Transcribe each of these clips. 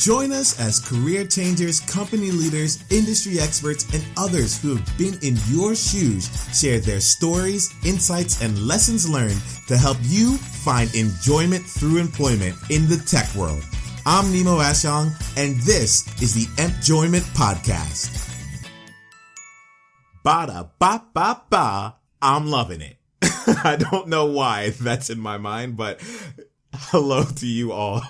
Join us as career changers, company leaders, industry experts, and others who have been in your shoes share their stories, insights, and lessons learned to help you find enjoyment through employment in the tech world. I'm Nemo Ashong, and this is the Empjoyment Podcast. Ba-da-ba-ba-ba, I'm loving it. I don't know why that's in my mind, but hello to you all.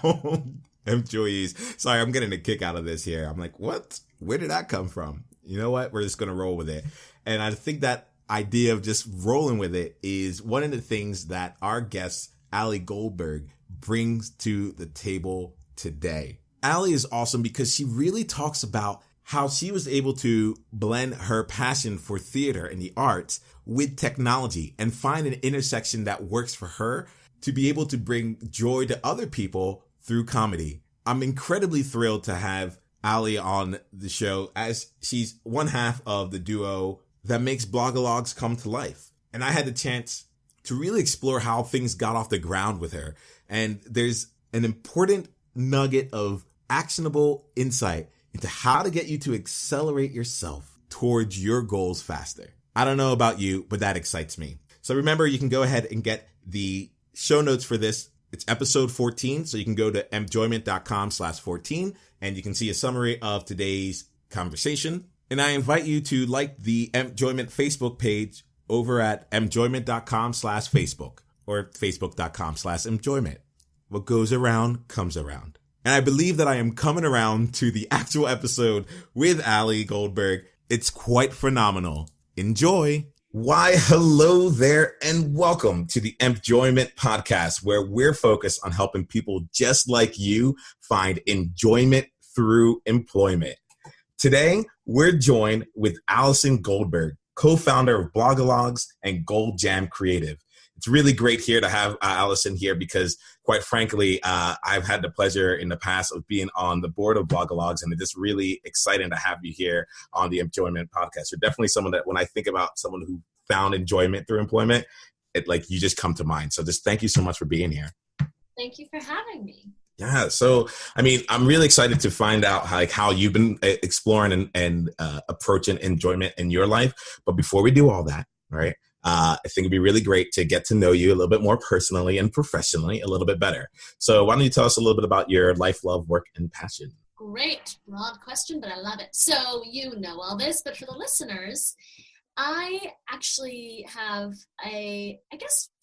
Employees. Sorry, I'm getting a kick out of this here. I'm like, what? Where did that come from? You know what? We're just going to roll with it. And I think that idea of just rolling with it is one of the things that our guest, Alli Goldberg, brings to the table today. Alli is awesome because she really talks about how she was able to blend her passion for theater and the arts with technology and find an intersection that works for her to be able to bring joy to other people through comedy. I'm incredibly thrilled to have Alli on the show as she's one half of the duo that makes Blogalogs come to life. And I had the chance to really explore how things got off the ground with her. And there's an important nugget of actionable insight into how to get you to accelerate yourself towards your goals faster. I don't know about you, but that excites me. So remember, you can go ahead and get the show notes for this. It's episode 14, so you can go to empjoyment.com/14, and you can see a summary of today's conversation. And I invite you to like the Empjoyment Facebook page over at empjoyment.com/Facebook or facebook.com/empjoyment. What goes around comes around. And I believe that I am coming around to the actual episode with Alli Goldberg. It's quite phenomenal. Enjoy. Why, hello there, and welcome to the Empjoyment Podcast, where we're focused on helping people just like you find enjoyment through employment. Today, we're joined with Alli Goldberg, co-founder of Blogalogs and Gold Jam Creative. It's really great here to have Alli here because, quite frankly, I've had the pleasure in the past of being on the board of Blogalogs, and it's just really exciting to have you here on the Empjoyment Podcast. You're definitely someone that when I think about someone who found enjoyment through employment, you just come to mind. So just thank you so much for being here. Thank you for having me. Yeah. So, I'm really excited to find out how you've been exploring and approaching enjoyment in your life. But before we do all that, right? I think it'd be really great to get to know you a little bit more personally and professionally a little bit better. So why don't you tell us a little bit about your life, love, work, and passion? Great. Broad question, but I love it. So you know all this, but for the listeners, I actually have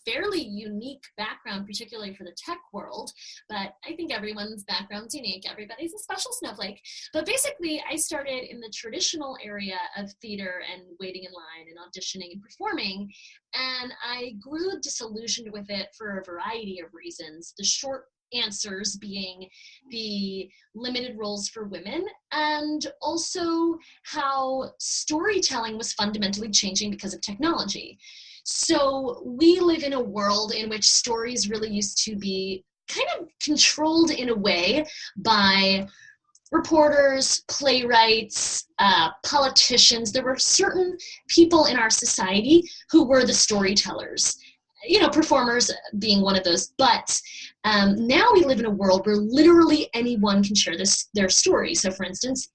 fairly unique background, particularly for the tech world, but I think everyone's background's unique. Everybody's a special snowflake. But basically, I started in the traditional area of theater and waiting in line and auditioning and performing, and I grew disillusioned with it for a variety of reasons. The short answers being the limited roles for women, and also how storytelling was fundamentally changing because of technology. So we live in a world in which stories really used to be kind of controlled in a way by reporters, playwrights, politicians. There were certain people in our society who were the storytellers, performers being one of those. But now we live in a world where literally anyone can share their story. So for instance,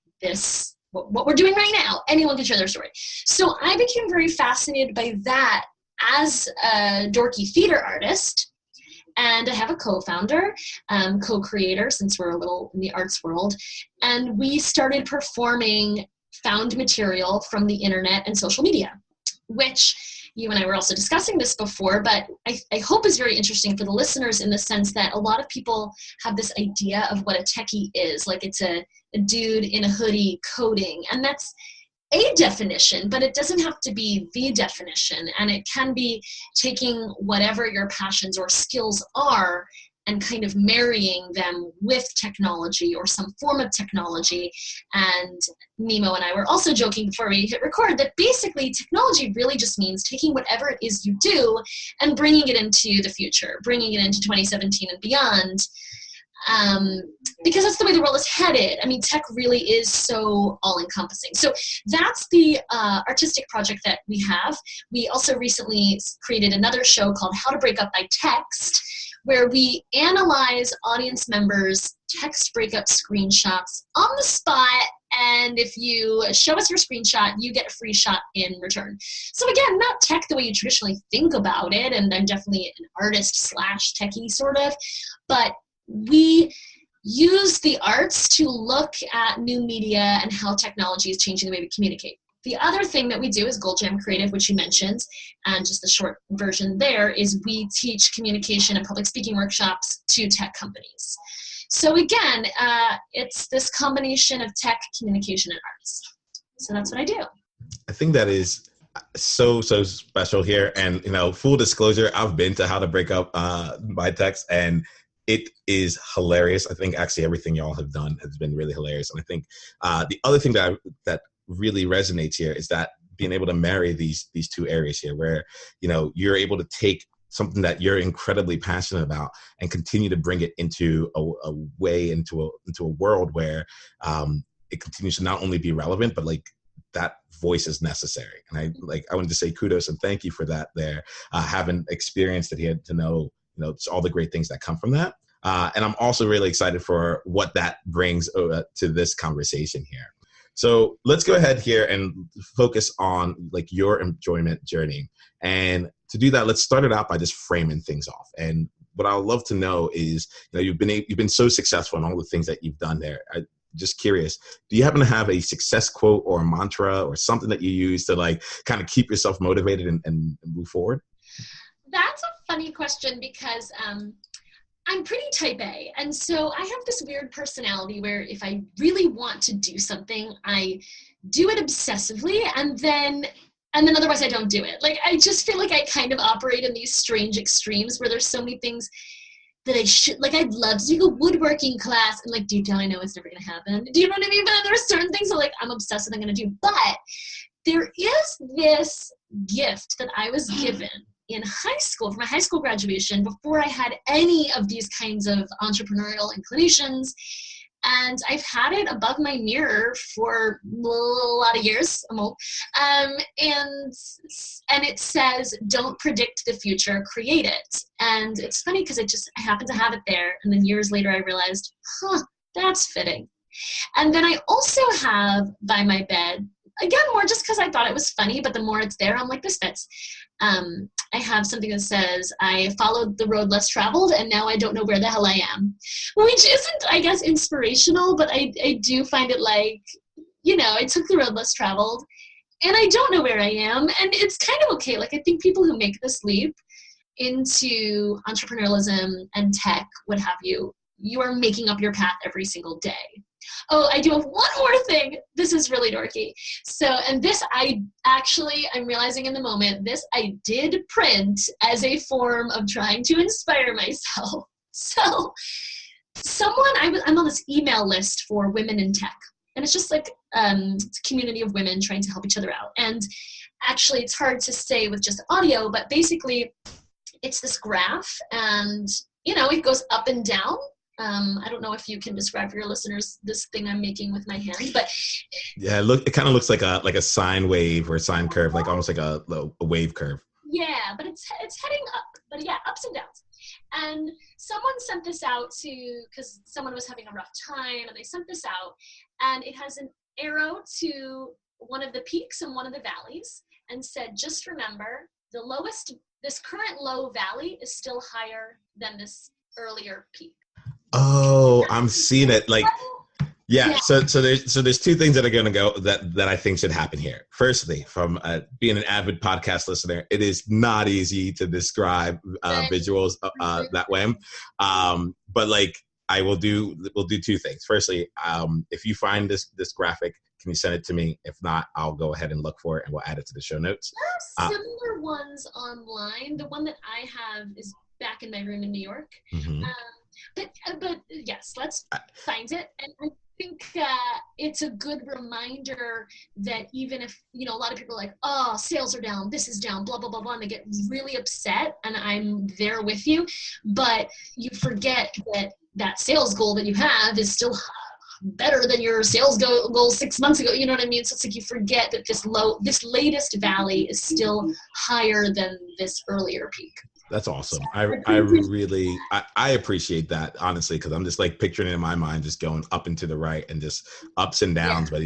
what we're doing right now, anyone can share their story. So I became very fascinated by that as a dorky theater artist, and I have a co-founder, co-creator, since we're a little in the arts world, and we started performing found material from the internet and social media, which you and I were also discussing this before, but I hope is very interesting for the listeners in the sense that a lot of people have this idea of what a techie is, like it's a dude in a hoodie coding, and that's a definition, but it doesn't have to be the definition, and it can be taking whatever your passions or skills are and kind of marrying them with technology or some form of technology. And Nemo and I were also joking before we hit record that basically technology really just means taking whatever it is you do and bringing it into the future, bringing it into 2017 and beyond. Because that's the way the world is headed. I mean, tech really is so all-encompassing. So that's the artistic project that we have. We also recently created another show called How to Break Up by Text, where we analyze audience members' text breakup screenshots on the spot. And if you show us your screenshot, you get a free shot in return. So again, not tech the way you traditionally think about it. And I'm definitely an artist / techie sort of, but we use the arts to look at new media and how technology is changing the way we communicate. The other thing that we do is Gold Jam Creative, which you mentioned, and just the short version there is we teach communication and public speaking workshops to tech companies. So again, it's this combination of tech, communication, and arts. So that's what I do. I think that is so special here. And, full disclosure, I've been to How to Break Up by Text, and it is hilarious. I think actually everything y'all have done has been really hilarious. And I think the other thing that really resonates here is that being able to marry these two areas here, where you're able to take something that you're incredibly passionate about and continue to bring it into a way, into a world where it continues to not only be relevant, but like that voice is necessary. And I wanted to say kudos and thank you for that there, having experienced it here, to know all the great things that come from that. And I'm also really excited for what that brings to this conversation here. So let's go ahead here and focus on like your enjoyment journey. And to do that, let's start it out by just framing things off. And what I would love to know is, you've been so successful in all the things that you've done there. I'm just curious, do you happen to have a success quote or a mantra or something that you use to like kind of keep yourself motivated and move forward? That's a funny question because I'm pretty type A. And so I have this weird personality where if I really want to do something, I do it obsessively and then otherwise I don't do it. Like, I just feel like I kind of operate in these strange extremes where there's so many things that I should, like, I'd love to do a woodworking class and like, deep down I know it's never going to happen. Do you know what I mean? But there are certain things that like I'm obsessed with, I'm going to do. But there is this gift that I was given in high school, for my high school graduation, before I had any of these kinds of entrepreneurial inclinations. And I've had it above my mirror for a lot of years. I'm old. And it says, don't predict the future, create it. And it's funny because I happen to have it there. And then years later, I realized, that's fitting. And then I also have by my bed, again, more just because I thought it was funny, but the more it's there, I'm like, this fits. I have something that says, I followed the road less traveled, and now I don't know where the hell I am. Which isn't, I guess, inspirational, but I do find it like, I took the road less traveled, and I don't know where I am, and it's kind of okay. Like, I think people who make this leap into entrepreneurialism and tech, what have you, you are making up your path every single day. Oh, I do have one more thing. This is really dorky. So, and this I'm realizing in the moment, this I did print as a form of trying to inspire myself. So I'm on this email list for women in tech. And it's just like it's a community of women trying to help each other out. And actually, it's hard to say with just audio, but basically it's this graph and, it goes up and down. I don't know if you can describe for your listeners this thing I'm making with my hand, but yeah, it kind of looks like a sine wave or a sine curve, like almost like a wave curve. Yeah, but it's heading up, but yeah, ups and downs. And someone sent this out because someone was having a rough time, and they sent this out, and it has an arrow to one of the peaks and one of the valleys, and said, just remember, this current low valley is still higher than this earlier peak. Oh, I'm seeing it. Like, yeah. So there's two things that are going to go that I think should happen here. Firstly, from being an avid podcast listener, it is not easy to describe visuals that way. But like, we'll do two things. Firstly, if you find this graphic, can you send it to me? If not, I'll go ahead and look for it and we'll add it to the show notes. There are similar ones online. The one that I have is back in my room in New York. Mm-hmm. But yes, let's find it. And I think it's a good reminder that even if, a lot of people are like, oh, sales are down, this is down, blah, blah, blah, blah, and they get really upset, and I'm there with you. But you forget that sales goal that you have is still better than your sales goal 6 months ago. You know what I mean? So it's like you forget that this latest valley is still higher than this earlier peak. That's So awesome. I I couldn't really, I appreciate that, honestly, because I'm just like picturing it in my mind, just going up and to the right and just ups and yeah. downs, but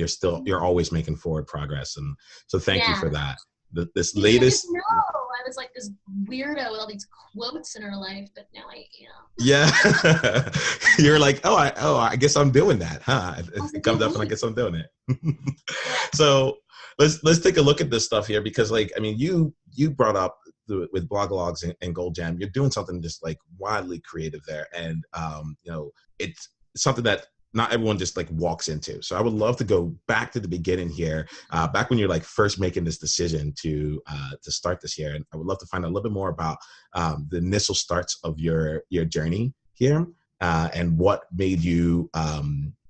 you're always making forward progress. And so thank you Yeah. for that. This I didn't latest, know. I was like this weirdo with all these quotes in her life, but now I am. yeah, you're like, I guess I'm doing that, huh? I was It like, yeah, comes up and I wait. guess I'm doing it. Yeah. So let's take a look at this stuff here because, like, I mean, you brought up with Blogalogs and Gold Jam, you're doing something just like wildly creative there, and it's something that not everyone just like walks into. So I would love to go back to the beginning here, back when you're like first making this decision to start this here, and I would love to find out a little bit more about the initial starts of your journey here, and what made you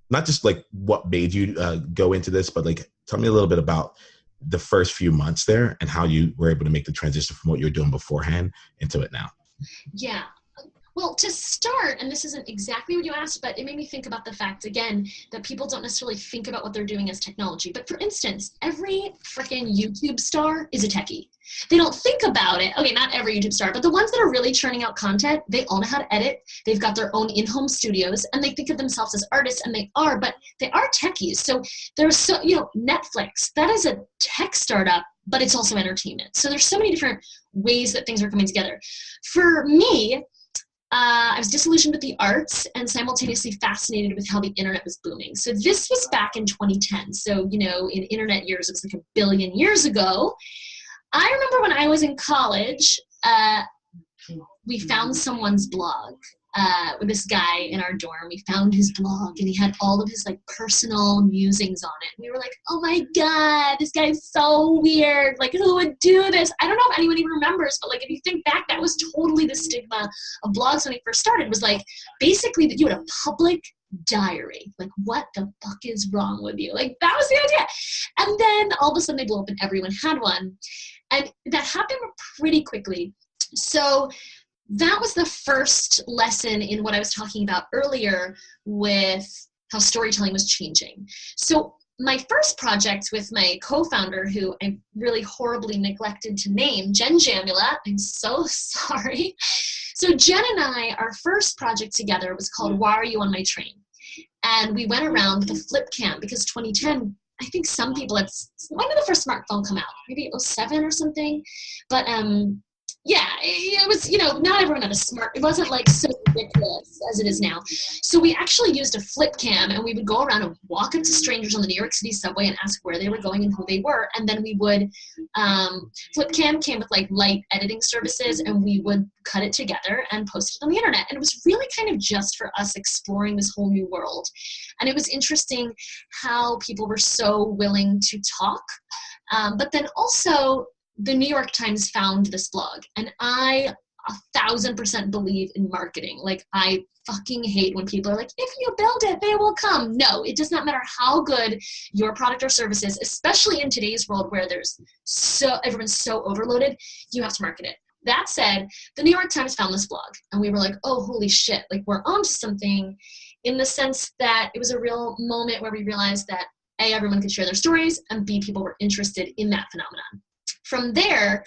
not just like what made you go into this, but like tell me a little bit about the first few months there and how you were able to make the transition from what you were doing beforehand into it now. Yeah. Well, to start, and this isn't exactly what you asked, but it made me think about the fact, again, that people don't necessarily think about what they're doing as technology. But for instance, every freaking YouTube star is a techie. They don't think about it. Okay, not every YouTube star, but the ones that are really churning out content, they all know how to edit. They've got their own in-home studios, and they think of themselves as artists, and they are, but they are techies. So there's Netflix, that is a tech startup, but it's also entertainment. So there's so many different ways that things are coming together. For me, I was disillusioned with the arts and simultaneously fascinated with how the internet was booming. So this was back in 2010. So, in internet years, it was like a billion years ago. I remember when I was in college, we found someone's blog with this guy in our dorm. We found his blog and he had all of his like personal musings on it. We were like, oh my God, this guy's so weird. Like, who would do this? I don't know if anyone even remembers, but like, if you think back, that was totally the stigma of blogs when he first started, was like basically that you had a public diary. Like, what the fuck is wrong with you? Like, that was the idea. And then all of a sudden they blew up and everyone had one. And that happened pretty quickly. So that was the first lesson in what I was talking about earlier with how storytelling was changing. So my first project with my co-founder, who I really horribly neglected to name, Jen Jamula, I'm so sorry. So Jen and I, our first project together was called Why Are You on My Train? And we went around with a flip cam because 2010, I think some people, when did the first smartphone come out? Maybe 07 or something. But yeah, it was, not everyone had a it wasn't like so ridiculous as it is now. So we actually used a flip cam and we would go around and walk up to strangers on the New York City subway and ask where they were going and who they were. And then we would, flip cam came with like light editing services and we would cut it together and post it on the internet. And it was really kind of just for us exploring this whole new world. And it was interesting how people were so willing to talk. But then also, the New York Times found this blog, and I 1,000% believe in marketing. Like, I fucking hate when people are like, if you build it, they will come. No, it does not matter how good your product or service is, especially in today's world where everyone's so overloaded, you have to market it. That said, the New York Times found this blog, and we were like, oh, holy shit, like, we're onto something, in the sense that it was a real moment where we realized that A, everyone could share their stories, and B, people were interested in that phenomenon. From there,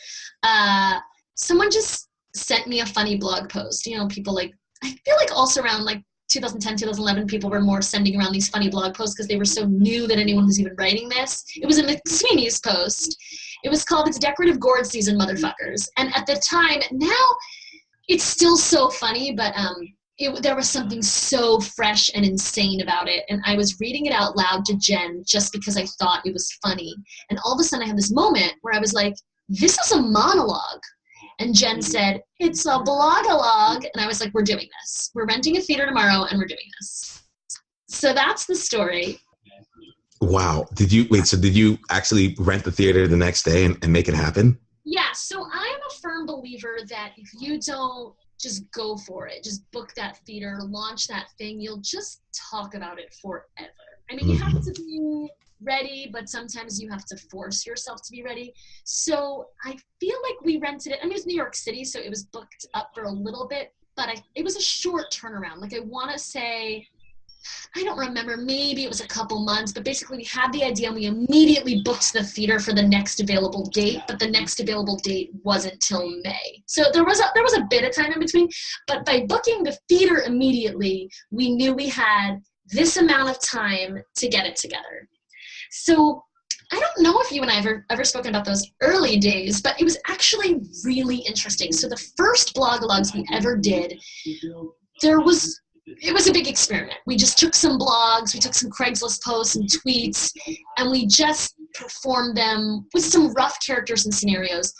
someone just sent me a funny blog post. People like, I feel like also around like 2010, 2011, people were more sending around these funny blog posts because they were so new that anyone was even writing this. It was a McSweeney's post. It was called It's Decorative Gourd Season, Motherfuckers. And at the time, now it's still so funny, but there was something so fresh and insane about it. And I was reading it out loud to Jen just because I thought it was funny. And all of a sudden I had this moment where I was like, this is a monologue. And Jen said, it's a blogalog. And I was like, we're doing this. We're renting a theater tomorrow and we're doing this. So that's the story. Wow. Did you actually rent the theater the next day and make it happen? Yeah. So I'm a firm believer that if you don't just go for it, just book that theater, launch that thing, you'll just talk about it forever. I mean, you have to be ready, but sometimes you have to force yourself to be ready. So I feel like we rented it. I mean, it was New York City, so it was booked up for a little bit, but it was a short turnaround. Like, I want to say I don't remember, maybe it was a couple months, but basically we had the idea and we immediately booked the theater for the next available date, but the next available date wasn't till May. So there was a bit of time in between, but by booking the theater immediately, we knew we had this amount of time to get it together. So I don't know if you and I have ever spoken about those early days, but it was actually really interesting. So the first blog-a-logs we ever did, it was a big experiment. We just took some blogs, we took some Craigslist posts and tweets, and we just performed them with some rough characters and scenarios.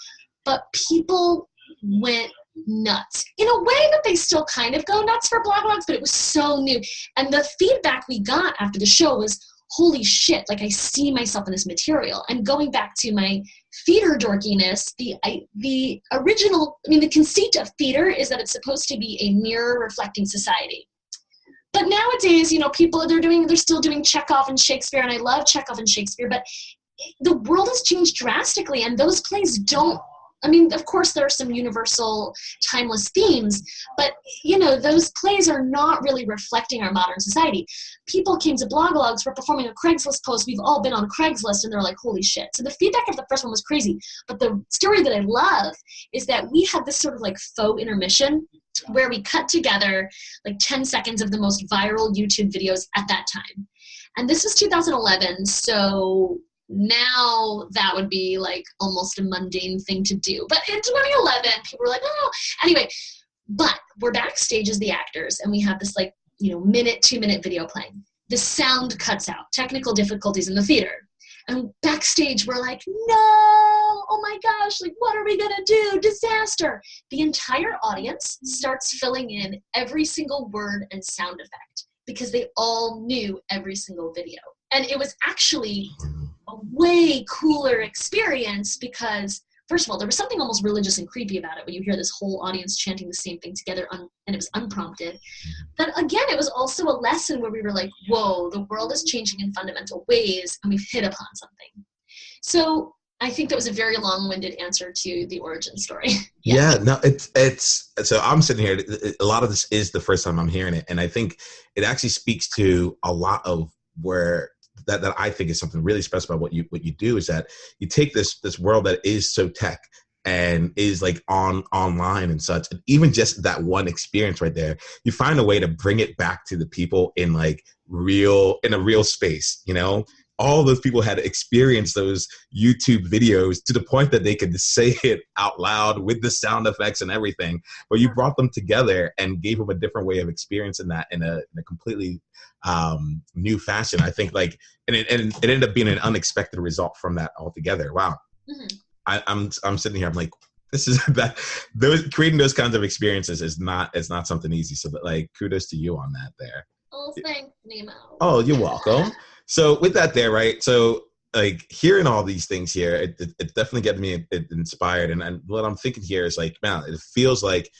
But people went nuts in a way that they still kind of go nuts for blog-a-logs, but it was so new. And the feedback we got after the show was, holy shit, like I see myself in this material. And going back to my theater dorkiness, the conceit of theater is that it's supposed to be a mirror reflecting society. But nowadays, people, they're still doing Chekhov and Shakespeare, and I love Chekhov and Shakespeare, but the world has changed drastically, and those plays don't, of course there are some universal timeless themes, but, those plays are not really reflecting our modern society. People came to blog-a-logs, we're performing a Craigslist post, we've all been on Craigslist, and they're like, holy shit. So the feedback of the first one was crazy, but the story that I love is that we had this sort of like faux intermission where we cut together like 10 seconds of the most viral YouTube videos at that time. And this was 2011, so now that would be like almost a mundane thing to do. But in 2011, people were like, oh, anyway, but we're backstage as the actors and we have this like, minute, 2-minute video playing. The sound cuts out, technical difficulties in the theater. And backstage, we're like, no, oh my gosh, like, what are we going to do? Disaster. The entire audience starts filling in every single word and sound effect because they all knew every single video. And it was actually a way cooler experience because, first of all, there was something almost religious and creepy about it when you hear this whole audience chanting the same thing together and it was unprompted. But again, it was also a lesson where we were like, whoa, the world is changing in fundamental ways and we've hit upon something. So I think that was a very long-winded answer to the origin story. Yeah, no, it's so I'm sitting here, a lot of this is the first time I'm hearing it. And I think it actually speaks to a lot of where that I think is something really special about what you do is that you take this world that is so tech and is like online and such, and even just that one experience right there, you find a way to bring it back to the people in a real space. All those people had experienced those YouTube videos to the point that they could say it out loud with the sound effects and everything. But you brought them together and gave them a different way of experiencing that in a completely new fashion. I think and it ended up being an unexpected result from that altogether. Wow. Mm-hmm. I'm sitting here. I'm like, this is that creating those kinds of experiences is not something easy. So kudos to you on that there. Oh, thanks, Nemo. Oh, you're welcome. So with that there, right? So hearing all these things here, it definitely gets me inspired. And what I'm thinking here is man, it feels like,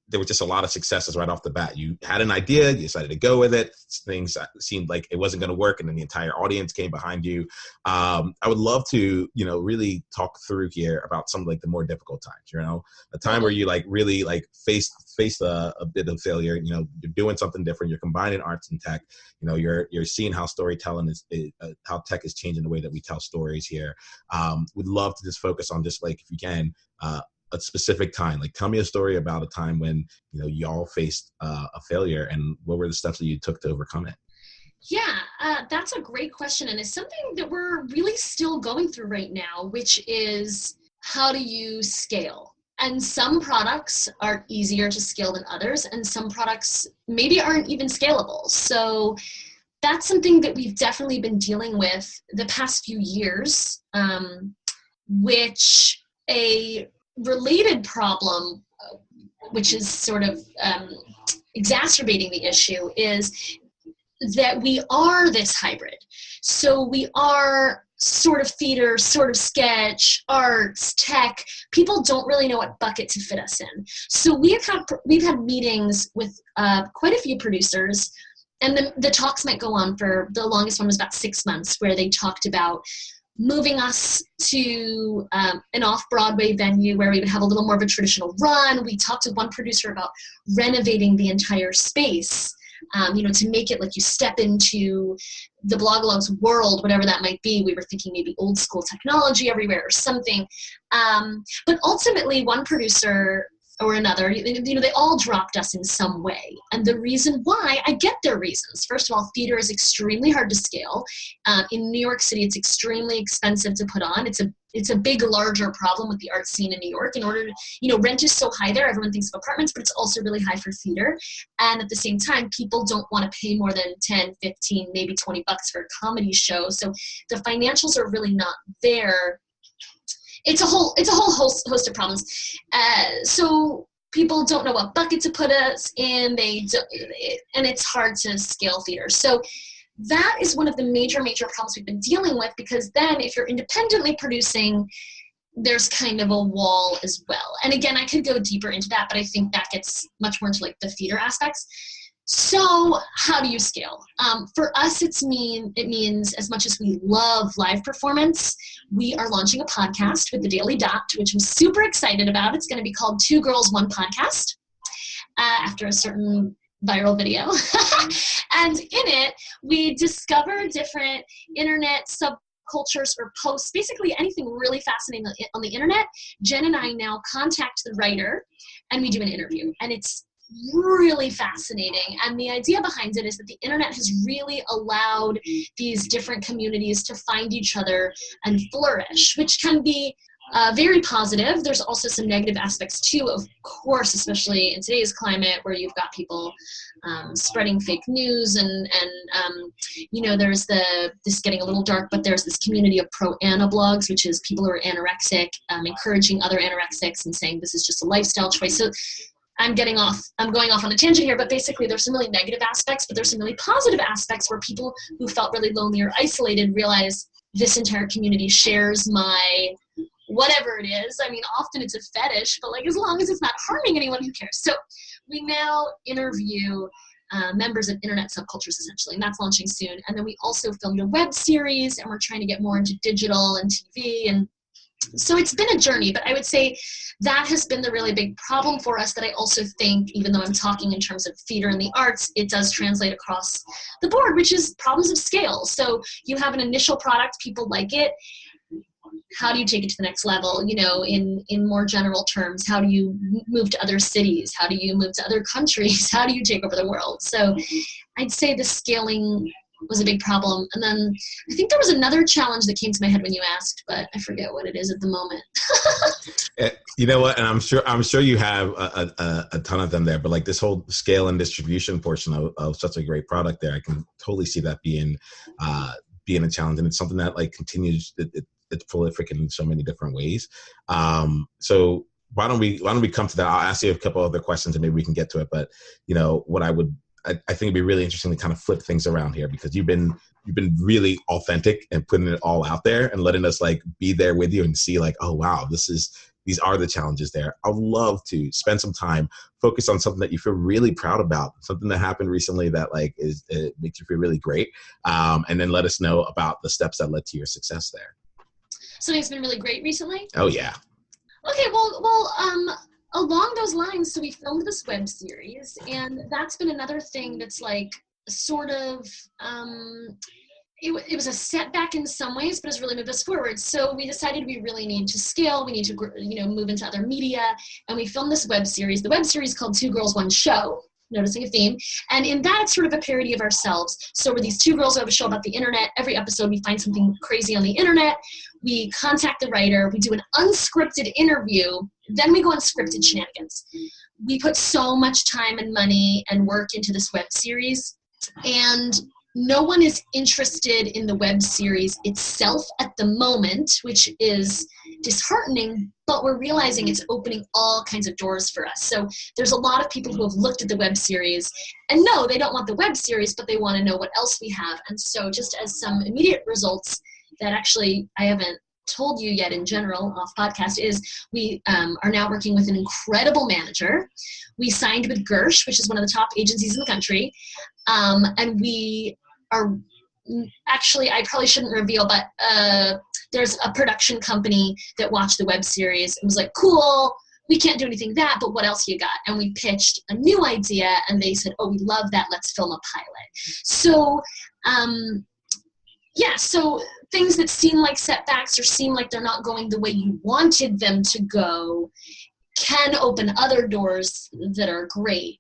there were just a lot of successes right off the bat. You had an idea, you decided to go with it. Things seemed like it wasn't going to work, and then the entire audience came behind you. I would love to, really talk through here about some of the more difficult times. A time where you really face a bit of failure. You're doing something different. You're combining arts and tech. You're seeing how storytelling is how tech is changing the way that we tell stories here. Would love to just focus on just if you can. A specific time, tell me a story about a time when y'all faced a failure, and what were the steps that you took to overcome it? Yeah, that's a great question, and it's something that we're really still going through right now, which is how do you scale? And some products are easier to scale than others, and some products maybe aren't even scalable. So that's something that we've definitely been dealing with the past few years, which a related problem, which is sort of exacerbating the issue, is that we are this hybrid. So we are sort of theater, sort of sketch, arts, tech. People don't really know what bucket to fit us in. So we've had meetings with quite a few producers, and the talks might go on for, the longest one was about 6 months, where they talked about moving us to an off-Broadway venue where we would have a little more of a traditional run. We talked to one producer about renovating the entire space. to make it like you step into the Blogalog's world, whatever that might be. We were thinking maybe old school technology everywhere or something. But ultimately, one producer or another, they all dropped us in some way. And the reason why, I get their reasons. First of all, theater is extremely hard to scale. In New York City, it's extremely expensive to put on. It's a big, larger problem with the art scene in New York. In order to, rent is so high there, everyone thinks of apartments, but it's also really high for theater. And at the same time, people don't want to pay more than 10, 15, maybe $20 for a comedy show. So the financials are really not there. It's a whole host of problems. So people don't know what bucket to put us in. And it's hard to scale theater. So that is one of the major problems we've been dealing with, because then if you're independently producing, there's kind of a wall as well. And again, I could go deeper into that, but I think that gets much more into like the theater aspects. So how do you scale? For us, it means as much as we love live performance, we are launching a podcast with the Daily Dot, which I'm super excited about. It's going to be called Two Girls, One Podcast, after a certain viral video. And in it, we discover different internet subcultures or posts, basically anything really fascinating on the internet. Jen and I now contact the writer and we do an interview. And it's really fascinating. And the idea behind it is that the internet has really allowed these different communities to find each other and flourish, which can be very positive. There's also some negative aspects too, of course, especially in today's climate where you've got people spreading fake news and there's this getting a little dark, but there's this community of pro-Anna blogs, which is people who are anorexic, encouraging other anorexics and saying this is just a lifestyle choice. So I'm going off on a tangent here, but basically there's some really negative aspects, but there's some really positive aspects where people who felt really lonely or isolated realize this entire community shares my whatever it is. I mean, often it's a fetish, but like as long as it's not harming anyone, who cares? So we now interview members of internet subcultures essentially, and that's launching soon. And then we also filmed a web series, and we're trying to get more into digital and TV, and so it's been a journey, but I would say that has been the really big problem for us that I also think, even though I'm talking in terms of theater and the arts, it does translate across the board, which is problems of scale. So you have an initial product, people like it. How do you take it to the next level? In more general terms, how do you move to other cities? How do you move to other countries? How do you take over the world? So I'd say the scaling was a big problem. And then I think there was another challenge that came to my head when you asked, but I forget what it is at the moment. You know what? And I'm sure you have a ton of them there, but like this whole scale and distribution portion of such a great product there, I can totally see that being a challenge. And it's something that like continues, it's prolific in so many different ways. So why don't we come to that? I'll ask you a couple other questions and maybe we can get to it. But I think it'd be really interesting to kind of flip things around here, because you've been really authentic and putting it all out there and letting us like be there with you and see like, oh wow, these are the challenges there. I'd love to spend some time focus on something that you feel really proud about, something that happened recently that like it makes you feel really great, and then let us know about the steps that led to your success there. Something that's been really great recently? Oh yeah. Okay, well, along those lines, so we filmed this web series, and that's been another thing that's like sort of, it was a setback in some ways, but it's really moved us forward. So we decided we really need to scale. We need to, move into other media, and we filmed this web series. The web series is called Two Girls, One Show. Noticing a theme. And in that, it's sort of a parody of ourselves. So we're these two girls who have a show about the internet. Every episode, we find something crazy on the internet. We contact the writer. We do an unscripted interview. Then we go on scripted shenanigans. We put so much time and money and work into this web series. And no one is interested in the web series itself at the moment, which is disheartening, but we're realizing it's opening all kinds of doors for us. So there's a lot of people who have looked at the web series and no, they don't want the web series, but they want to know what else we have. And so just as some immediate results that actually I haven't told you yet in general off podcast is we are now working with an incredible manager. We signed with Gersh, which is one of the top agencies in the country. And we are actually, I probably shouldn't reveal, but there's a production company that watched the web series and was like, cool, we can't do anything that, but what else you got? And we pitched a new idea, and they said, oh, we love that. Let's film a pilot. So, so things that seem like setbacks or seem like they're not going the way you wanted them to go can open other doors that are great.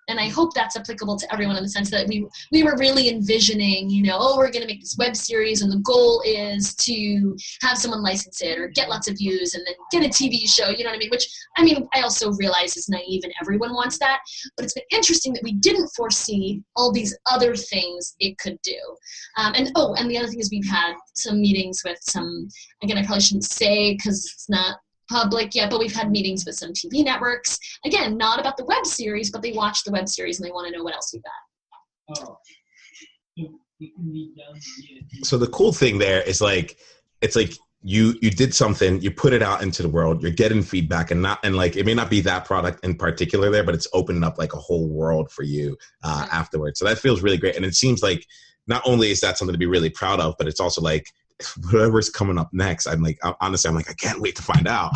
And I hope that's applicable to everyone in the sense that we were really envisioning, we're going to make this web series and the goal is to have someone license it or get lots of views and then get a TV show, you know what I mean? Which, I also realize is naive and everyone wants that. But it's been interesting that we didn't foresee all these other things it could do. And the other thing is we've had some meetings with some, again, I probably shouldn't say because it's not public yet, but we've had meetings with some TV networks. Again, not about the web series, but they watch the web series and they want to know what else we got. So the cool thing there is it's like you did something, you put it out into the world, you're getting feedback, and it may not be that product in particular there, but it's opening up like a whole world for you afterwards. So that feels really great. And it seems like not only is that something to be really proud of, but it's also like whatever's coming up next, honestly, I can't wait to find out.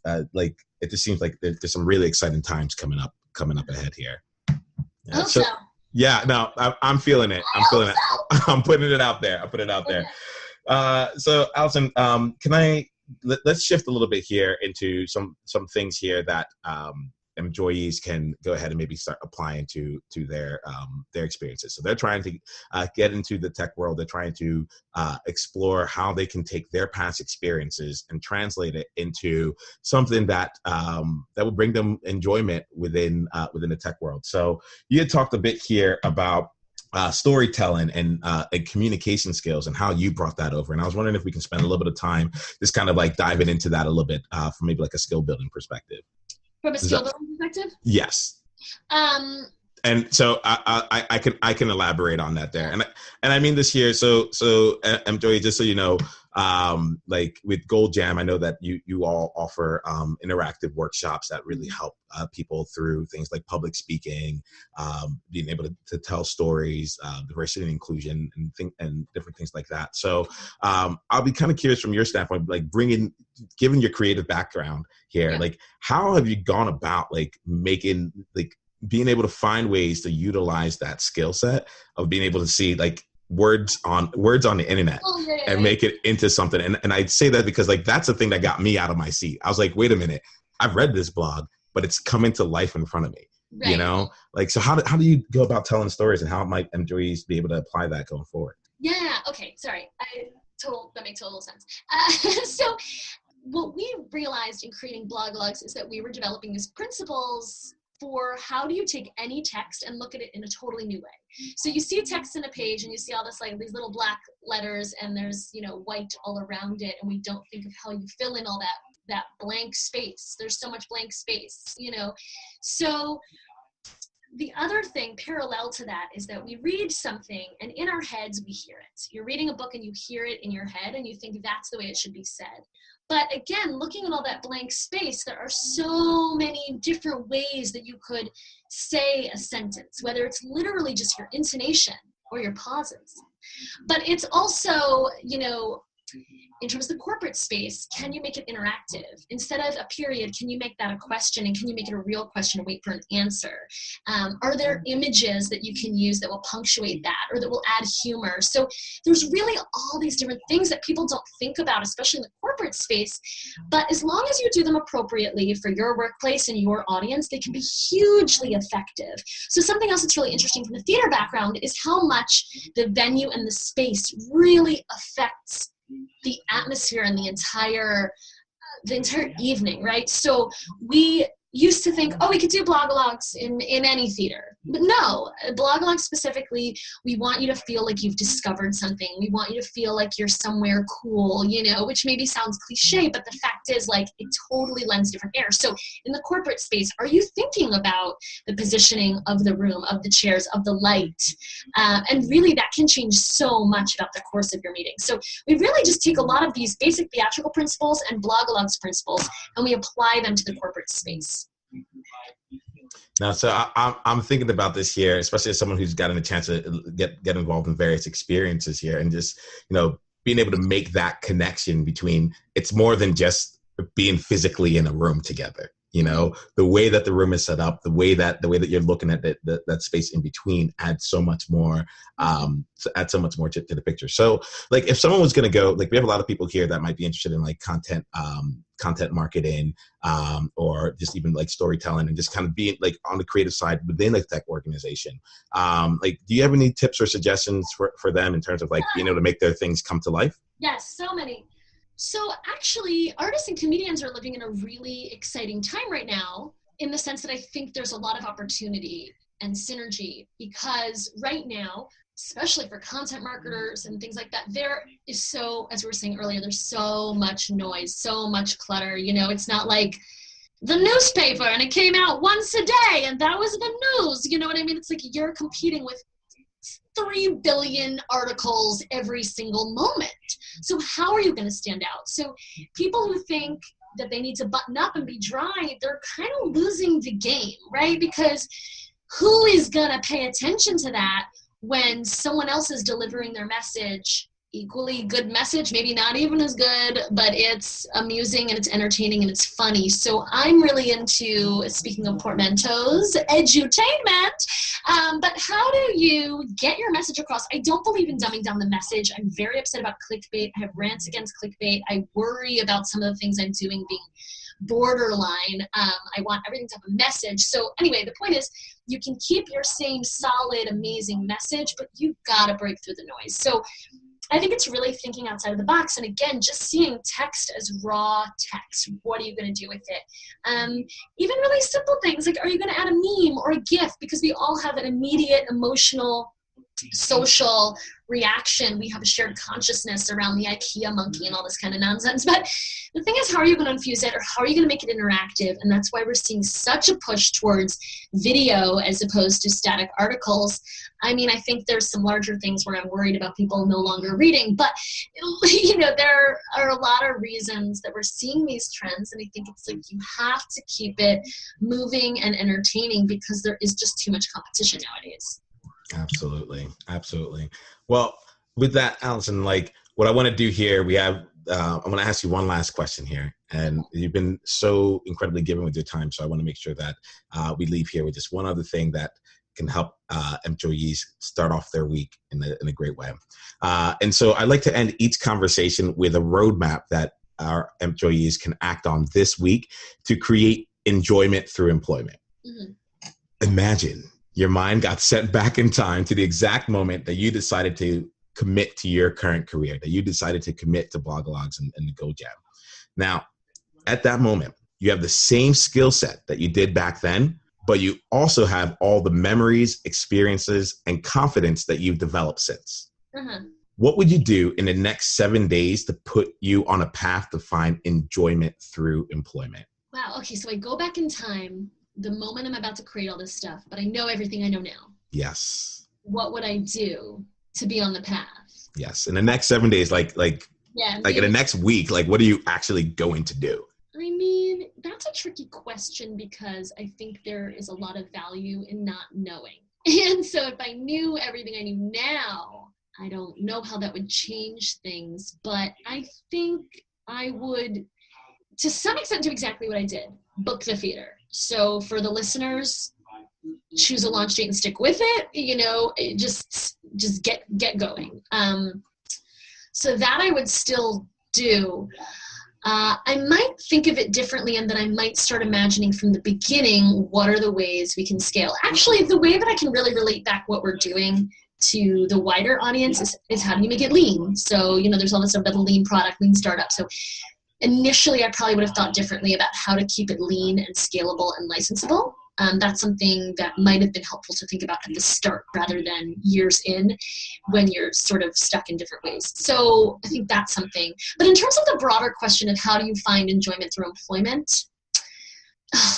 It just seems like there's some really exciting times coming up ahead here. I'm feeling it. I'm putting it out there. So Allison, let's shift a little bit here into some things here that employees can go ahead and maybe start applying to their experiences. So they're trying to get into the tech world. They're trying to explore how they can take their past experiences and translate it into something that will bring them enjoyment within the tech world. So you had talked a bit here about storytelling and communication skills and how you brought that over. And I was wondering if we can spend a little bit of time just kind of like diving into that a little bit from maybe like a skill building perspective. From a skill building perspective? Yes. And so I can elaborate on that there. And I mean this here. So Joey, just so you know, like with Gold Jam, I know that you all offer interactive workshops that really help people through things like public speaking, being able to tell stories, diversity and inclusion, and different things like that. So I'll be kind of curious from your standpoint, like given your creative background here, like how have you gone about like making being able to find ways to utilize that skill set of being able to see like words on the internet and make it into something. And I'd say that because like, that's the thing that got me out of my seat. I was like, wait a minute, I've read this blog, but it's coming to life in front of me, like, so how do you go about telling stories and how might employees be able to apply that going forward? Yeah. Okay. Sorry. That makes total sense. So what we realized in creating blogs is that we were developing these principles for how do you take any text and look at it in a totally new way. So you see text in a page and you see all this like these little black letters and there's, white all around it. And we don't think of how you fill in all that blank space. There's so much blank space, So the other thing parallel to that is that we read something and in our heads, we hear it. You're reading a book and you hear it in your head and you think that's the way it should be said. But again, looking at all that blank space, there are so many different ways that you could say a sentence, whether it's literally just your intonation or your pauses. But it's also, in terms of the corporate space, can you make it interactive? Instead of a period, can you make that a question and can you make it a real question and wait for an answer? Are there images that you can use that will punctuate that or that will add humor? So there's really all these different things that people don't think about, especially in the corporate space. But as long as you do them appropriately for your workplace and your audience, they can be hugely effective. So something else that's really interesting from the theater background is how much the venue and the space really affects the atmosphere and the entire evening, right? So we used to think, we could do blogalogs in any theater. But no, blogalogs specifically, we want you to feel like you've discovered something. We want you to feel like you're somewhere cool, which maybe sounds cliche, but the fact is like it totally lends different air. So in the corporate space, are you thinking about the positioning of the room, of the chairs, of the light? And really that can change so much about the course of your meeting. So we really just take a lot of these basic theatrical principles and blogalogs principles and we apply them to the corporate space. Now, so I'm thinking about this here, especially as someone who's gotten a chance to get involved in various experiences here, and just being able to make that connection between it's more than just being physically in a room together. You know, the way that the room is set up, the way that you're looking at that space in between adds so much more, to the picture. So like if someone was going to go, like we have a lot of people here that might be interested in like content marketing, or just even like storytelling and just kind of being like on the creative side within a tech organization. Like, do you have any tips or suggestions for them in terms of like being able to make their things come to life? Yes, so many. So actually, artists and comedians are living in a really exciting time right now, in the sense that I think there's a lot of opportunity and synergy, because right now, especially for content marketers and things like that, there is so, as we were saying earlier, there's so much noise, so much clutter. You know, it's not like the newspaper and it came out once a day and that was the news. You know what I mean? It's like you're competing with 3 billion articles every single moment. So how are you going to stand out? So people who think that they need to button up and be dry, they're kind of losing the game, right? Because who is going to pay attention to that when someone else is delivering their message, equally good message, maybe not even as good, but it's amusing and it's entertaining and it's funny. So I'm really into, speaking of portmanteaus, edutainment. But how do you get your message across? I don't believe in dumbing down the message. I'm very upset about clickbait. I have rants against clickbait. I worry about some of the things I'm doing being borderline. I want everything to have a message. So anyway, the point is you can keep your same solid, amazing message, but you've got to break through the noise. So I think it's really thinking outside of the box. And again, just seeing text as raw text. What are you going to do with it? Even really simple things like, are you going to add a meme or a GIF? Because we all have an immediate emotional, social reaction. We have a shared consciousness around the IKEA monkey and all this kind of nonsense. But the thing is, how are you going to infuse it, or how are you going to make it interactive? And that's why we're seeing such a push towards video as opposed to static articles. I mean, I think there's some larger things where I'm worried about people no longer reading, but you know, there are a lot of reasons that we're seeing these trends, and I think it's like you have to keep it moving and entertaining because there is just too much competition nowadays. Absolutely. Absolutely. Well, with that, Allison, like what I want to do here, we have, I'm going to ask you one last question here, and you've been so incredibly giving with your time. So I want to make sure that we leave here with just one other thing that can help employees start off their week in a great way. And so I like to end each conversation with a roadmap that our employees can act on this week to create enjoyment through employment. Mm-hmm. Imagine your mind got sent back in time to the exact moment that you decided to commit to your current career, that you decided to commit to Blogalogs and the Go Jam. Now, at that moment, you have the same skill set that you did back then, but you also have all the memories, experiences, and confidence that you've developed since. Mm-hmm. What would you do in the next 7 days to put you on a path to find enjoyment through employment? Wow. Okay. So I go back in time, the moment I'm about to create all this stuff, but I know everything I know now. Yes. What would I do to be on the path? Yes. In the next 7 days, like in the next week, like what are you actually going to do? I mean, that's a tricky question because I think there is a lot of value in not knowing. And so if I knew everything I knew now, I don't know how that would change things, but I think I would, to some extent, do exactly what I did, book the theater. So for the listeners, choose a launch date and stick with it, you know, just get going. So that I would still do. I might think of it differently, and then I might start imagining from the beginning, what are the ways we can scale? Actually, the way that I can really relate back what we're doing to the wider audience is how do you make it lean? So, you know, there's all this stuff about the lean product, lean startup. So initially, I probably would have thought differently about how to keep it lean and scalable and licensable. That's something that might have been helpful to think about at the start rather than years in when you're sort of stuck in different ways. So I think that's something. But in terms of the broader question of how do you find enjoyment through employment,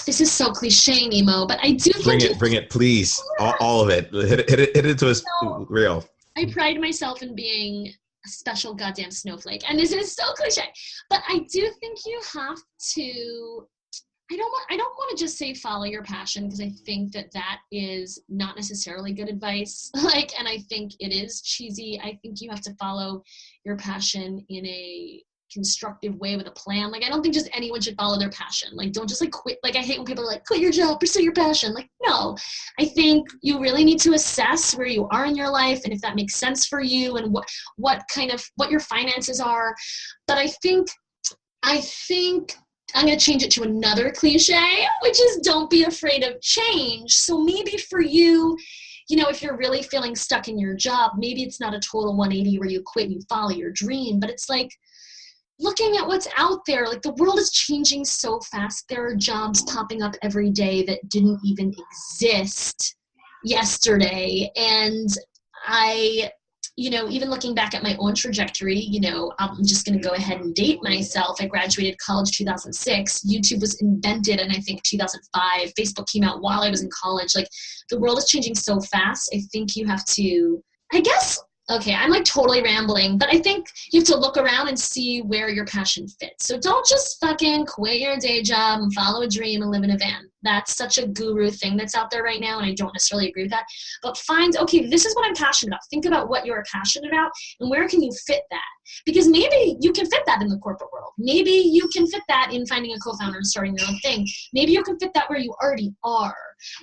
this is so cliche, Nemo, but I do think bring it, please. All of it. Hit it to us real. I pride myself in being a special goddamn snowflake, and this is so cliche, but I do think you have to. I don't want to just say follow your passion, because I think that is not necessarily good advice. And I think it is cheesy. I think you have to follow your passion in a constructive way with a plan. Like, I don't think just anyone should follow their passion. Like, don't just like quit. Like, I hate when people are like, quit your job, pursue your passion. Like, no, I think you really need to assess where you are in your life and if that makes sense for you and what your finances are. But I think I'm going to change it to another cliche, which is don't be afraid of change. So maybe for you, if you're really feeling stuck in your job, maybe it's not a total 180 where you quit and you follow your dream, but it's like looking at what's out there. Like, the world is changing so fast. There are jobs popping up every day that didn't even exist yesterday. And even looking back at my own trajectory, I'm just going to go ahead and date myself. I graduated college 2006. YouTube was invented in, I think, 2005. Facebook came out while I was in college. Like, the world is changing so fast. I think you have to, okay, I'm like totally rambling, but I think you have to look around and see where your passion fits. So don't just fucking quit your day job and follow a dream and live in a van. That's such a guru thing that's out there right now, and I don't necessarily agree with that. But find, okay, this is what I'm passionate about. Think about what you're passionate about and where can you fit that? Because maybe you can fit that in the corporate world. Maybe you can fit that in finding a co-founder and starting your own thing. Maybe you can fit that where you already are.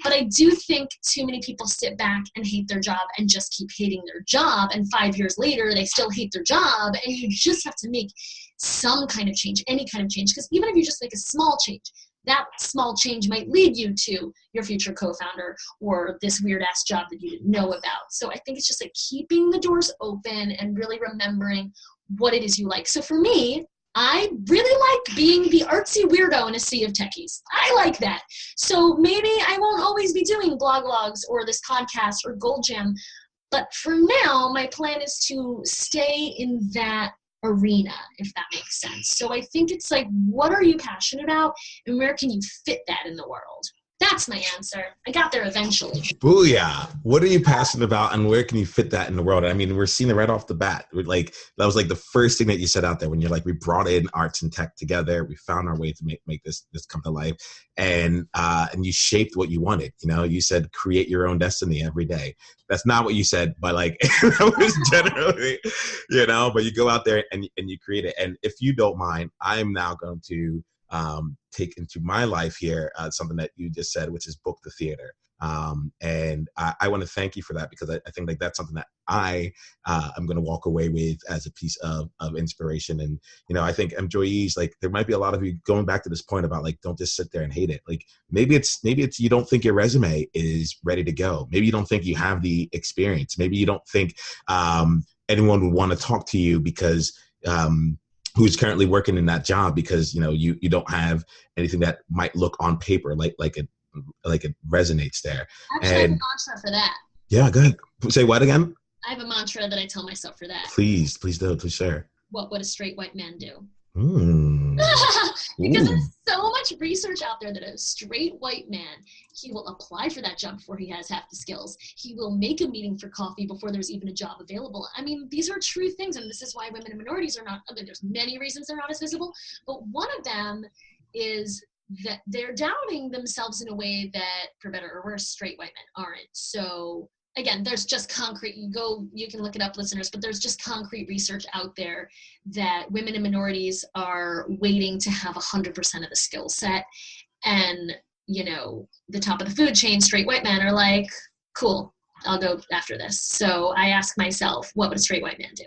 But I do think too many people sit back and hate their job and just keep hating their job. And 5 years later, they still hate their job. And you just have to make some kind of change, any kind of change. Because even if you just make a small change, that small change might lead you to your future co-founder or this weird ass job that you didn't know about. So I think it's just like keeping the doors open and really remembering what it is you like. So for me, I really like being the artsy weirdo in a sea of techies. I like that. So maybe I won't always be doing blog logs or this podcast or Gold Jam, but for now, my plan is to stay in that arena, if that makes sense. So I think it's like, what are you passionate about and where can you fit that in the world? That's my answer. I got there eventually. Booyah. What are you passionate about and where can you fit that in the world? I mean, we're seeing it right off the bat. That was like the first thing that you said out there when you're like, we brought in arts and tech together. We found our way to make this come to life. And you shaped what you wanted. You said, create your own destiny every day. That's not what you said, but like, that was generally, but you go out there and you create it. And if you don't mind, I'm now going to take into my life here something that you just said, which is book the theater. And I want to thank you for that because I think like that's something that I am going to walk away with as a piece of inspiration. And, I think employees, like there might be a lot of you going back to this point about like, don't just sit there and hate it. Like maybe it's you don't think your resume is ready to go. Maybe you don't think you have the experience. Maybe you don't think anyone would want to talk to you because who's currently working in that job because you don't have anything that might look on paper like it resonates there. Actually, I have a mantra for that. Yeah, go ahead. Say what again? I have a mantra that I tell myself for that. Please do. Please share. What would a straight white man do? Ooh. Because there's so much research out there that a straight white man, he will apply for that job before he has half the skills. He will make a meeting for coffee before there's even a job available. I mean, these are true things, and this is why women and minorities are not, there's many reasons they're not as visible, but one of them is that they're doubting themselves in a way that, for better or worse, straight white men aren't. So again, there's just concrete, you can look it up, listeners, but there's just concrete research out there that women and minorities are waiting to have 100% of the skill set. And, the top of the food chain, straight white men are like, cool, I'll go after this. So I ask myself, what would a straight white man do?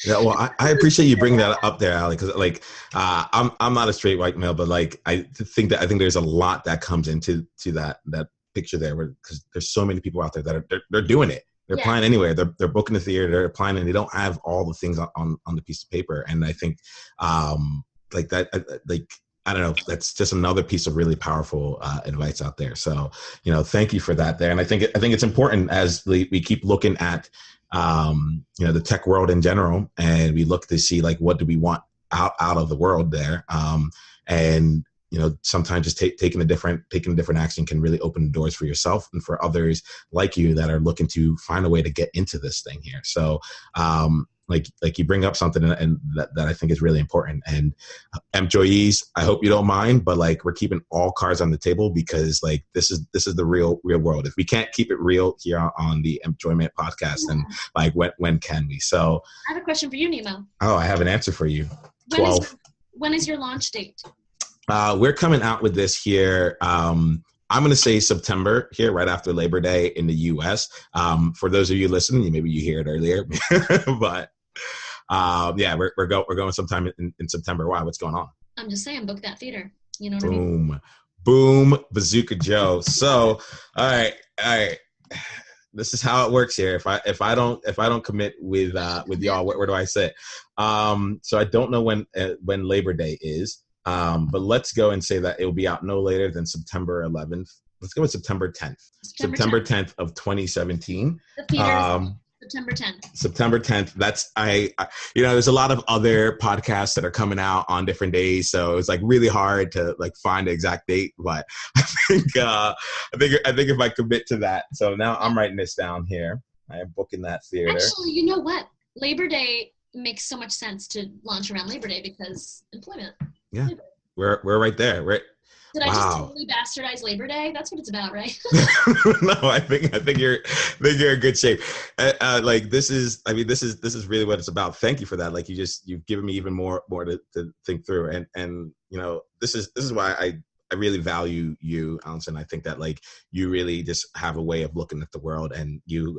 Yeah, well, I appreciate you bringing that up there, Alli, because like I'm not a straight white male, but like I think there's a lot that comes into that picture there, because there's so many people out there that they're doing it. They're applying anyway. They're booking the theater. They're applying, and they don't have all the things on the piece of paper. And I think like that, like I don't know, that's just another piece of really powerful advice out there. So thank you for that there. And I think it's important as we keep looking at the tech world in general, and we look to see like what do we want out of the world there, and sometimes just taking a different action can really open doors for yourself and for others like you that are looking to find a way to get into this thing here. So like you bring up something and that I think is really important. And employees, I hope you don't mind, but like we're keeping all cards on the table because like this is the real world. If we can't keep it real here on the Enjoyment podcast, then like when can we? So I have a question for you, Nemo. Oh, I have an answer for you. 12. When is your launch date? We're coming out with this here. I'm going to say September here, right after Labor Day in the U.S. For those of you listening, maybe you hear it earlier, but yeah, we're going sometime in September. Why? What's going on? I'm just saying, book that theater. You know what I mean? Boom, Bazooka Joe. So, all right. This is how it works here. If I don't commit with y'all, where do I sit? So I don't know when Labor Day is. But let's go and say that it will be out no later than September 11th. Let's go with September 10th. September 10th of 2017. The theater September 10th. September 10th. That's there's a lot of other podcasts that are coming out on different days, so it's like really hard to like find the exact date. But I think if I commit to that, so now I'm writing this down here. I am booking that theater. Actually, you know what? Labor Day makes so much sense to launch around Labor Day because employment. Yeah, we're right there. Did I just totally bastardize Labor Day? That's what it's about, right? No, I think you're in good shape. Like this is really what it's about. Thank you for that. Like you've given me even more to think through, and this is why I really value you, Allison. I think that like you really just have a way of looking at the world, and you're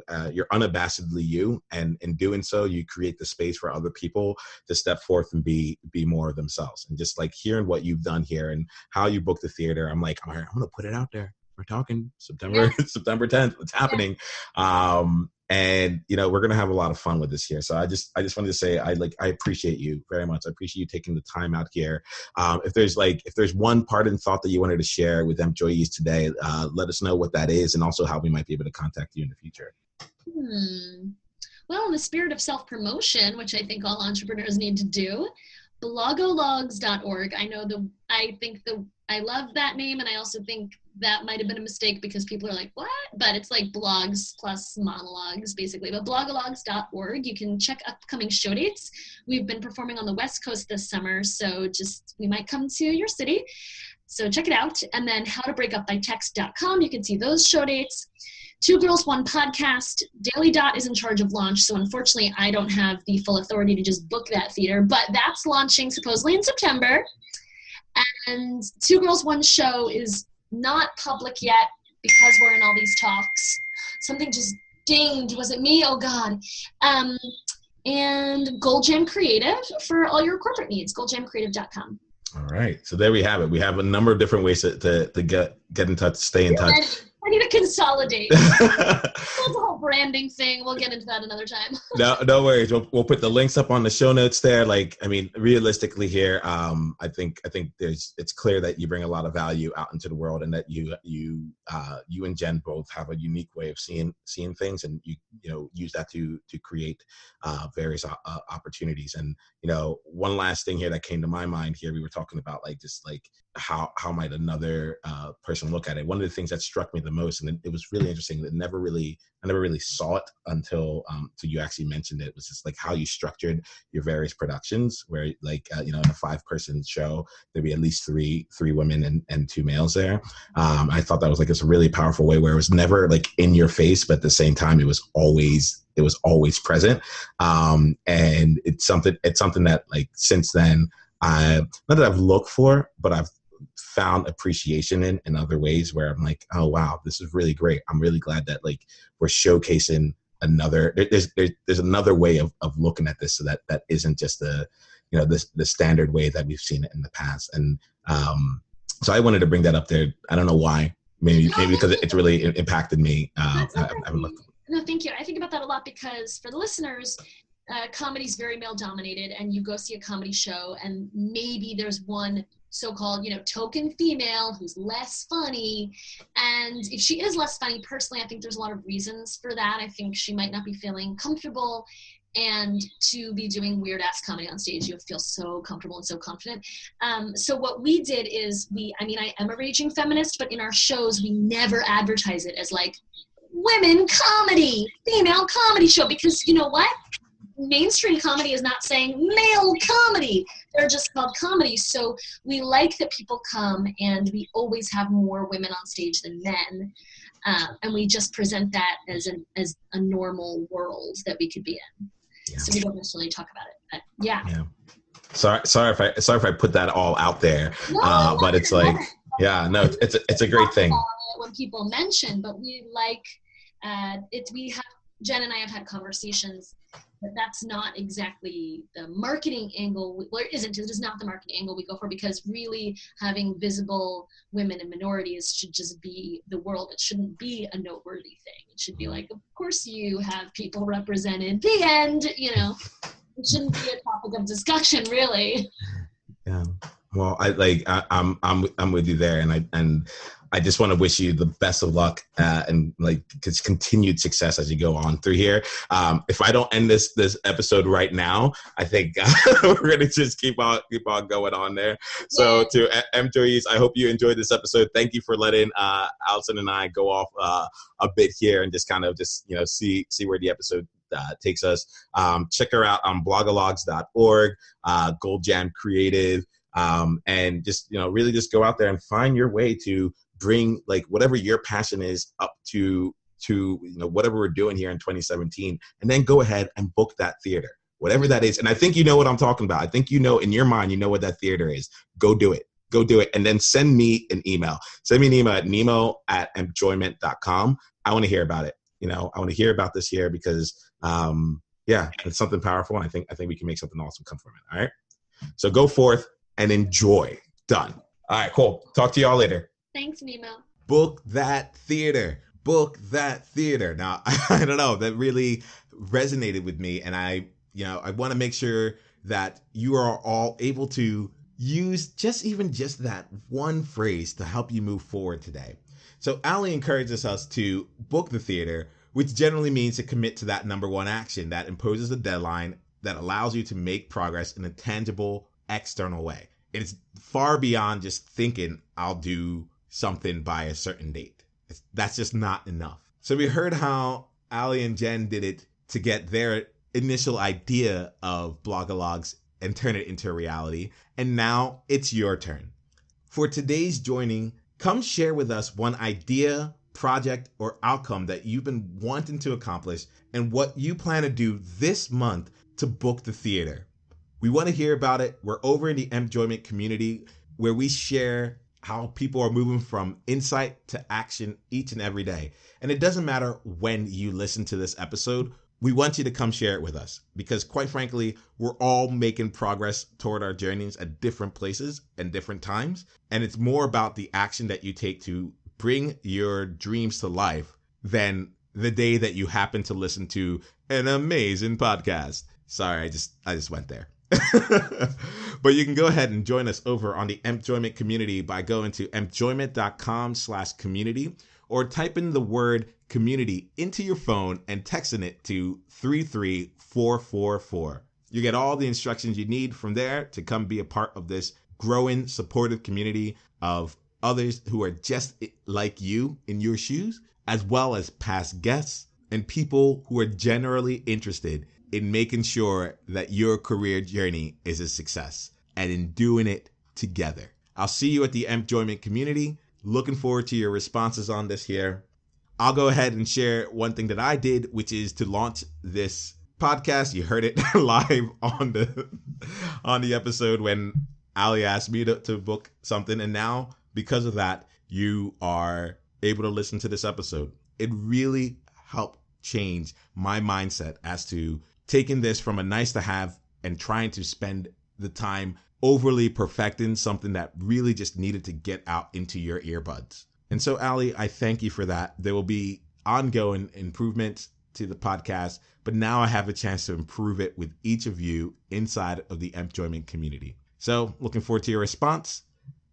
unabashedly you, and in doing so, you create the space for other people to step forth and be more of themselves. And just like hearing what you've done here and how you book the theater, I'm like, all right, I'm gonna put it out there. We're talking September 10th. It's happening. And we're gonna have a lot of fun with this here. So I just wanted to say I appreciate you very much. I appreciate you taking the time out here. If there's one parting thought that you wanted to share with employees today, let us know what that is, and also how we might be able to contact you in the future. Well, in the spirit of self-promotion, which I think all entrepreneurs need to do, blogologs.org. I love that name, and I also think that might have been a mistake because people are like, what? But it's like blogs plus monologues, basically. But blogologs.org, you can check upcoming show dates. We've been performing on the West Coast this summer, so we might come to your city. So check it out. And then howtobreakupbytext.com, you can see those show dates. Two Girls, One Podcast. Daily Dot is in charge of launch, so unfortunately I don't have the full authority to just book that theater, but that's launching supposedly in September. And Two Girls, One Show is not public yet because we're in all these talks. Something just dinged. Was it me? Oh, God. And Gold Jam Creative for all your corporate needs, goldjamcreative.com. All right. So there we have it. We have a number of different ways to get in touch, stay in touch. I need to consolidate. It's a whole branding thing. We'll get into that another time. No worries. We'll put the links up on the show notes there. Like, I mean, realistically here, I think it's clear that you bring a lot of value out into the world, and that you and Jen both have a unique way of seeing things, and you use that to create various opportunities. And one last thing here that came to my mind here, we were talking about how might another person look at it. One of the things that struck me the most, and it was really interesting, that I never really saw it until you actually mentioned it, was just like how you structured your various productions, where in a 5-person show there'd be at least three women and 2 males there. I thought that was like this really powerful way where it was never like in your face, but at the same time it was always present. And it's something that like since then, not that I've looked for, but I've found appreciation in other ways where I'm like, oh wow, this is really great. I'm really glad that like we're showcasing there's another way of looking at this, so that isn't just the standard way that we've seen it in the past. And so I wanted to bring that up there. I don't know why. Maybe because it's really impacted me. I haven't looked. No, thank you. I think about that a lot because for the listeners, comedy is very male dominated, and you go see a comedy show and maybe there's one so-called, token female who's less funny. And if she is less funny, personally, I think there's a lot of reasons for that. I think she might not be feeling comfortable, and to be doing weird ass comedy on stage, you feel so comfortable and so confident. So what we did is I am a raging feminist, but in our shows, we never advertise it as like women comedy, female comedy show, because you know what? mainstream comedy is not saying male comedy. They're just called comedy. So we like that people come, and we always have more women on stage than men. And we just present that as a normal world that we could be in. Yeah. So we don't necessarily talk about it. But yeah. Sorry if I put that all out there. No, but it's like, yeah, no, it's a great thing. When people mention, but we like it. We have, Jen and I have had conversations, but that's not exactly the marketing angle. Well, it isn't. It is not the marketing angle we go for, because really having visible women and minorities should just be the world. It shouldn't be a noteworthy thing. It should be like, of course you have people represented. The end. You know, it shouldn't be a topic of discussion, really. Yeah. Well, I'm with you there, and I just want to wish you the best of luck and like continued success as you go on through here. If I don't end this episode right now, I think we're gonna just keep on going on there. So to employees, I hope you enjoyed this episode. Thank you for letting Allison and I go off a bit here and just kind of see where the episode takes us. Check her out on blogalogs.org, Gold Jam Creative, and just really just go out there and find your way to bring like whatever your passion is up to whatever we're doing here in 2017, and then go ahead and book that theater, whatever that is. And I think you know what I'm talking about. I think in your mind you know what that theater is. Go do it, and then send me an email. Send me an email at nemo@enjoyment.com. I want to hear about it. I want to hear about this here because it's something powerful, and I think we can make something awesome come from it. All right, so go forth and enjoy. Done. All right, cool. Talk to y'all later. Thanks, Nemo. Book that theater. Book that theater. Now, I don't know. That really resonated with me. And I want to make sure that you are all able to use just that one phrase to help you move forward today. So Alli encourages us to book the theater, which generally means to commit to that number one action that imposes a deadline that allows you to make progress in a tangible, external way. It's far beyond just thinking I'll do something by a certain date. That's just not enough. So we heard how Alli and Jen did it to get their initial idea of Blogalogs and turn it into a reality. And now it's your turn. For today's joining, come share with us one idea, project, or outcome that you've been wanting to accomplish and what you plan to do this month to book the theater. We want to hear about it. We're over in the Enjoyment community where we share how people are moving from insight to action each and every day. And it doesn't matter when you listen to this episode. We want you to come share it with us because, quite frankly, we're all making progress toward our journeys at different places and different times. And it's more about the action that you take to bring your dreams to life than the day that you happen to listen to an amazing podcast. Sorry, I just went there. But you can go ahead and join us over on the Enjoyment community by going to enjoyment.com/community or type in the word community into your phone and texting it to 33444. You get all the instructions you need from there to come be a part of this growing, supportive community of others who are just like you in your shoes, as well as past guests and people who are generally interested in making sure that your career journey is a success and in doing it together. I'll see you at the Enjoyment community. Looking forward to your responses on this here. I'll go ahead and share one thing that I did, which is to launch this podcast. You heard it live on the episode when Alli asked me to book something. And now, because of that, you are able to listen to this episode. It really helped change my mindset as to taking this from a nice to have and trying to spend the time overly perfecting something that really just needed to get out into your earbuds. And so, Alli, I thank you for that. There will be ongoing improvements to the podcast, but now I have a chance to improve it with each of you inside of the Enjoyment community. So, looking forward to your response.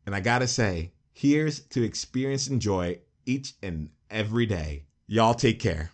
And I gotta say, here's to experience and joy each and every day. Y'all take care.